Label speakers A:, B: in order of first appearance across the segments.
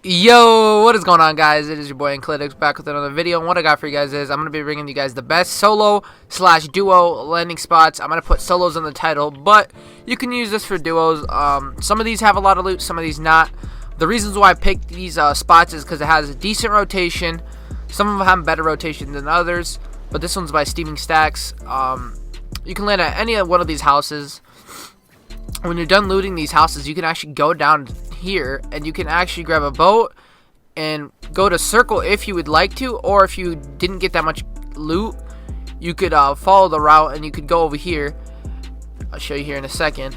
A: Yo, what is going on, guys? It is your boy Inclitix back with another video. And what I got for you guys is I'm going to be bringing you guys the best solo / duo landing spots. I'm going to put solos in the title, but you can use this for duos. Some of these have a lot of loot, some of these not. The reasons why I picked these spots is because it has a decent rotation. Some of them have better rotation than others, but this one's by Steaming Stacks. You can land at any one of these houses. When you're done looting these houses, you can actually go down here and you can actually grab a boat and go to circle if you would like to, or if you didn't get that much loot, you could follow the route and you could go over here. I'll show you here in a second.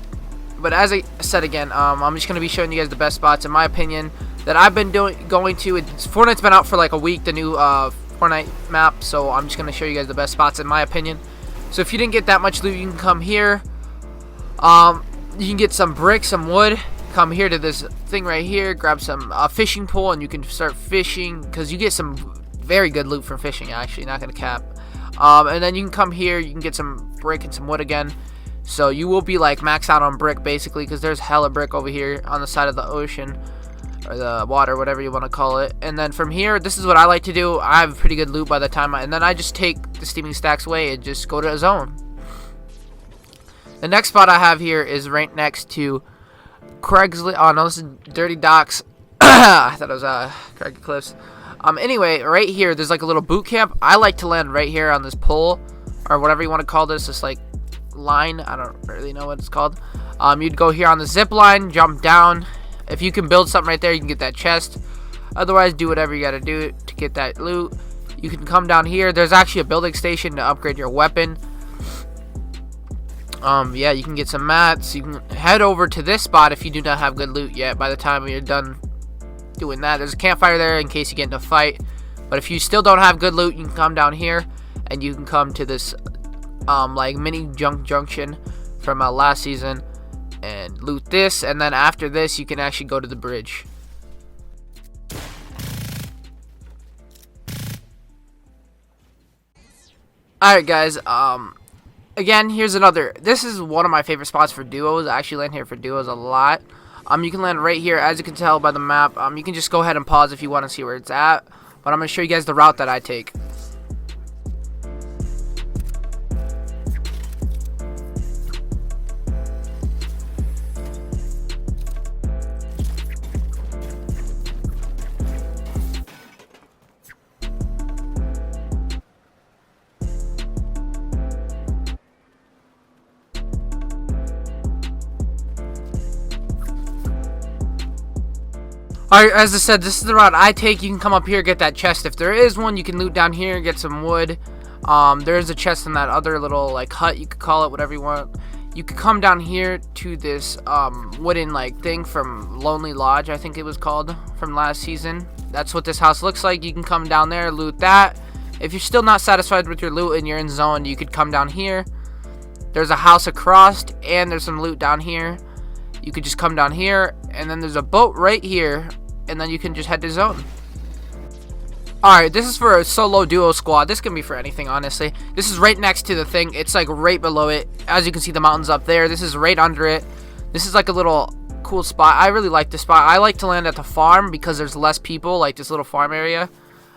A: But as I said again, I'm just going to be showing you guys the best spots in my opinion that I've been going to. Fortnite's been out for like a week, the new Fortnite map, so I'm just going to show you guys the best spots in my opinion. So if you didn't get that much loot, you can come here. You can get some bricks, some wood, come here to this thing right here, grab some fishing pole, and you can start fishing, because you get some very good loot from fishing, actually, not going to cap. And then you can come here, you can get some brick and some wood again. So you will be like max out on brick, basically, because there's hella brick over here on the side of the ocean, or the water, whatever you want to call it. And then from here, this is what I like to do. I have pretty good loot by the time, and then I just take the Steaming Stacks way and just go to a zone. The next spot I have here is right next to Craigslist. Oh no, this is Dirty Docks. I thought it was Craig Cliffs. Anyway, right here there's like a little boot camp. I like to land right here on this pole, or whatever you want to call this like line. I don't really know what it's called. You'd go here on the zip line, jump down. If you can build something right there, you can get that chest. Otherwise, do whatever you gotta do to get that loot. You can come down here. There's actually a building station to upgrade your weapon. Yeah, you can get some mats. You can head over to this spot if you do not have good loot yet. By the time you're done doing that, there's a campfire there in case you get in a fight. But if you still don't have good loot, you can come down here and you can come to this like mini junction from last season and loot this. And then after this, you can actually go to the bridge. Alright, guys, again, here's another. This is one of my favorite spots for duos. I actually land here for duos a lot. You can land right here, as you can tell by the map. You can just go ahead and pause if you want to see where it's at. But I'm going to show you guys the route that I take. Alright, as I said, this is the route I take. You can come up here, get that chest. If there is one, you can loot down here, get some wood. There is a chest in that other little like hut, you could call it whatever you want. You could come down here to this wooden like thing from Lonely Lodge, I think it was called, from last season. That's what this house looks like. You can come down there, loot that. If you're still not satisfied with your loot and you're in zone, you could come down here. There's a house across, and there's some loot down here. You could just come down here, and then there's a boat right here, and then you can just head to zone. Alright, this is for a solo duo squad. This can be for anything, honestly. This is right next to the thing. It's like right below it. As you can see, the mountains up there. This is right under it. This is like a little cool spot. I really like this spot. I like to land at the farm because there's less people, like this little farm area.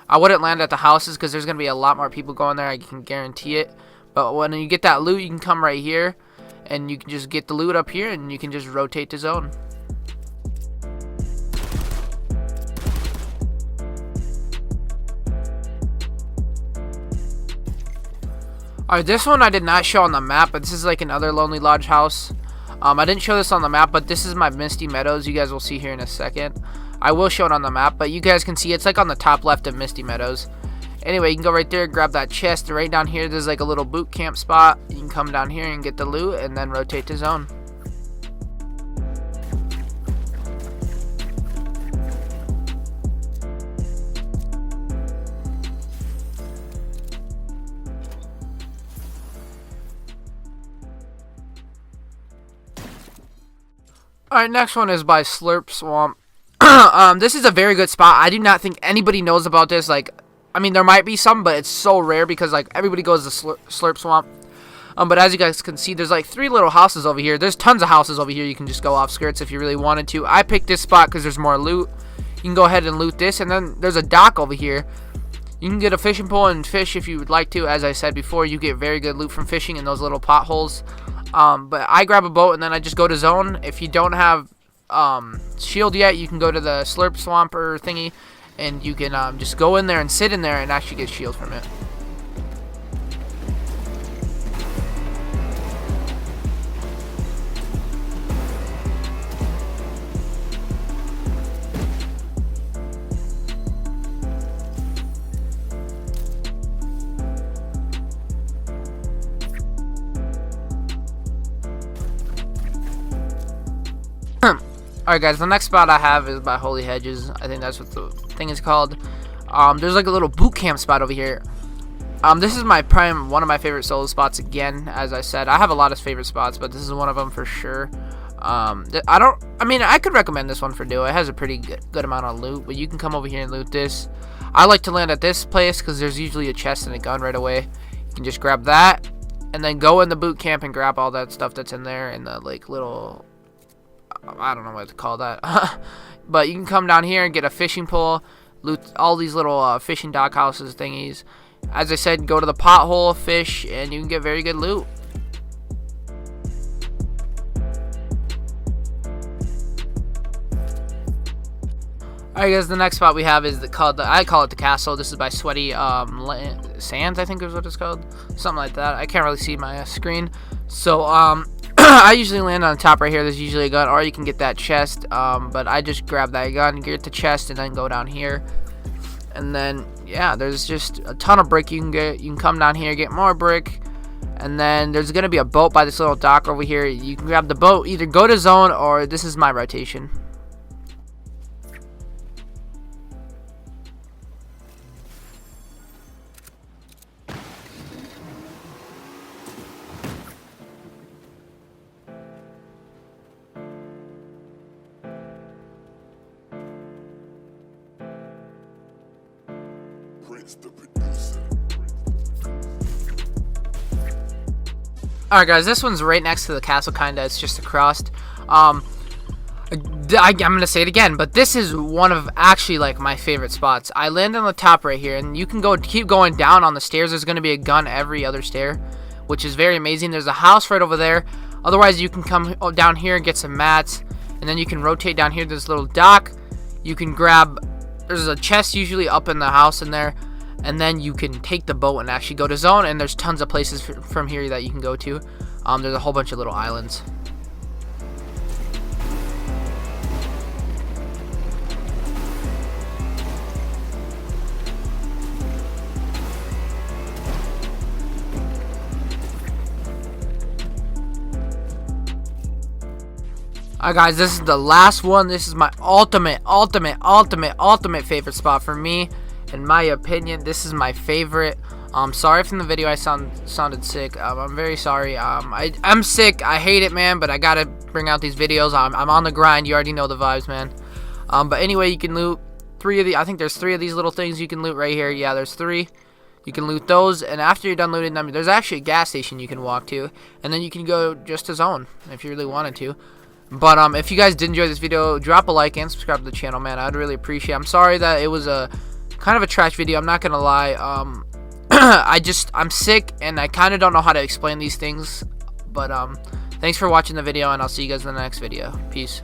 A: I wouldn't land at the houses because there's going to be a lot more people going there. I can guarantee it. But when you get that loot, you can come right here, and you can just get the loot up here, and you can just rotate to zone. Alright, this one I did not show on the map, but this is like another Lonely Lodge house. I didn't show this on the map, but this is my Misty Meadows. You guys will see here in a second. I will show it on the map, but you guys can see it's like on the top left of Misty Meadows. Anyway, you can go right there, grab that chest. Right down here, there's like a little boot camp spot. You can come down here and get the loot, and then rotate to zone. Alright, next one is by Slurp Swamp. This is a very good spot. I do not think anybody knows about this. Like, I mean, there might be some, but it's so rare because like everybody goes to Slurp Swamp. But as you guys can see, there's like 3 little houses over here. There's tons of houses over here. You can just go off skirts if you really wanted to. I picked this spot because there's more loot. can go ahead and loot this. And then there's a dock over here. You can get a fishing pole and fish if you would like to. As I said before, you get very good loot from fishing in those little potholes. But I grab a boat and then I just go to zone. If you don't have shield yet, you can go to the slurp swamper thingy, and you can just go in there and sit in there and actually get shield from it. Alright guys, the next spot I have is by Holy Hedges. I think that's what the thing is called. There's like a little boot camp spot over here. This is one of my favorite solo spots again. As I said, I have a lot of favorite spots, but this is one of them for sure. I could recommend this one for duo. It has a pretty good amount of loot, but you can come over here and loot this. I like to land at this place because there's usually a chest and a gun right away. You can just grab that and then go in the boot camp and grab all that stuff that's in there in the like little, I don't know what to call that. But you can come down here and get a fishing pole, loot all these little fishing dock houses thingies. As I said, go to the pothole, fish, and you can get very good loot. Alright guys, the next spot we have is I call it the castle. This is by Sweaty Sands, I think is what it's called. Something like that. I can't really see my screen. So, I usually land on the top right here. There's usually a gun, or you can get that chest. But I just grab that gun, get the chest, and then go down here. And then, yeah, there's just a ton of brick you can get. You can come down here, get more brick. And then there's going to be a boat by this little dock over here. You can grab the boat, either go to zone, or this is my rotation.
B: The producer.
A: Alright guys, this one's right next to the castle, kinda. It's just across. I'm gonna say it again, but this is one of actually like my favorite spots. I land on the top right here, and you can keep going down on the stairs. There's gonna be a gun every other stair, which is very amazing. There's a house right over there. Otherwise, you can come down here and get some mats, and then you can rotate down here. There's a little dock. You can grab. There's a chest usually up in the house in there. And then you can take the boat and actually go to zone, and there's tons of places from here that you can go to. There's a whole bunch of little islands. Alright guys, this is the last one. This is my ultimate favorite spot for me. In my opinion, this is my favorite. Sorry if in the video I sounded sick. I'm very sorry. I'm sick. I hate it, man, but I gotta bring out these videos. I'm on the grind. You already know the vibes, man. But anyway, you can loot I think there's 3 of these little things you can loot right here. Yeah, there's 3. You can loot those, and after you're done looting them, there's actually a gas station you can walk to, and then you can go just to zone if you really wanted to. But if you guys did enjoy this video, drop a like and subscribe to the channel, man. I'd really appreciate it. I'm sorry that it was a kind of a trash video, I'm not gonna lie. I'm sick and I kind of don't know how to explain these things. But thanks for watching the video, and I'll see you guys in the next video. Peace.